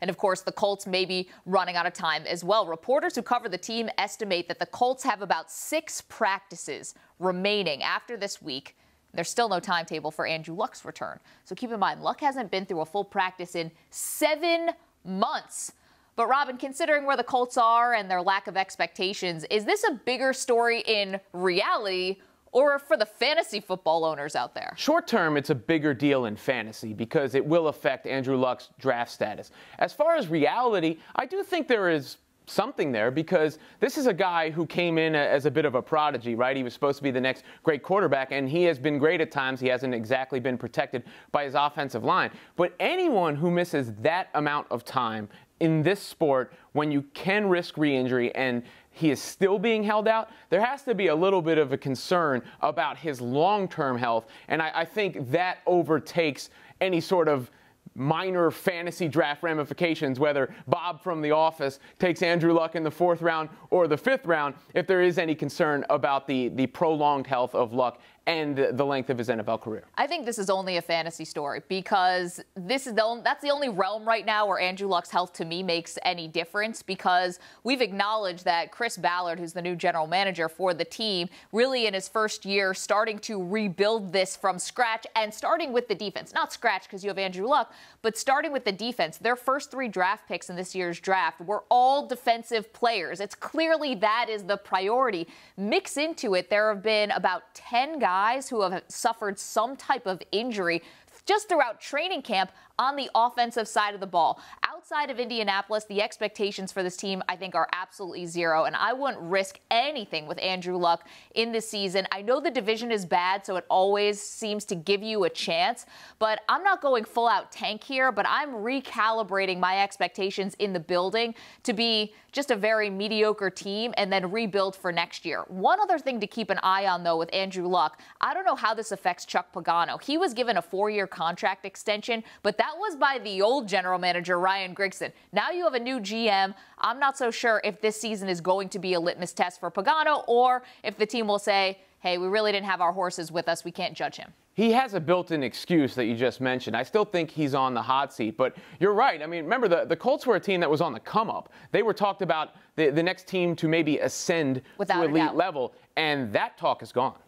And of course, the Colts may be running out of time as well. Reporters who cover the team estimate that the Colts have about 6 practices remaining after this week. There's still no timetable for Andrew Luck's return. So keep in mind, Luck hasn't been through a full practice in 7 months. But Robin, considering where the Colts are and their lack of expectations, is this a bigger story in reality or for the fantasy football owners out there? Short term, it's a bigger deal in fantasy because it will affect Andrew Luck's draft status. As far as reality, I do think there is something there because this is a guy who came in as a bit of a prodigy, right? He was supposed to be the next great quarterback, and he has been great at times. He hasn't exactly been protected by his offensive line. But anyone who misses that amount of time in this sport, when you can risk re-injury and he is still being held out, there has to be a little bit of a concern about his long-term health. And I think that overtakes any sort of minor fantasy draft ramifications, whether Bob from The Office takes Andrew Luck in the 4th round or the 5th round, if there is any concern about the prolonged health of Luck and the length of his NFL career. I think this is only a fantasy story because that's the only realm right now where Andrew Luck's health to me makes any difference, because we've acknowledged that Chris Ballard, who's the new general manager for the team, really in his first year starting to rebuild this from scratch and starting with the defense. Not scratch because you have Andrew Luck, but starting with the defense. Their first 3 draft picks in this year's draft were all defensive players. It's clearly that is the priority. Mix into it, there have been about 10 guys who have suffered some type of injury just throughout training camp on the offensive side of the ball. Outside of Indianapolis, the expectations for this team, I think, are absolutely zero, and I wouldn't risk anything with Andrew Luck in this season. I know the division is bad, so it always seems to give you a chance, but I'm not going full-out tank here, but I'm recalibrating my expectations in the building to be just a very mediocre team and then rebuild for next year. One other thing to keep an eye on, though, with Andrew Luck, I don't know how this affects Chuck Pagano. He was given a 4-year contract extension, but that was by the old general manager, Ryan Grigson. Now you have a new GM. I'm not so sure if this season is going to be a litmus test for Pagano or if the team will say, hey, we really didn't have our horses with us. We can't judge him. He has a built-in excuse that you just mentioned. I still think he's on the hot seat, but you're right. I mean, remember, the Colts were a team that was on the come-up. They were talked about the next team to maybe ascend to elite level, and that talk is gone.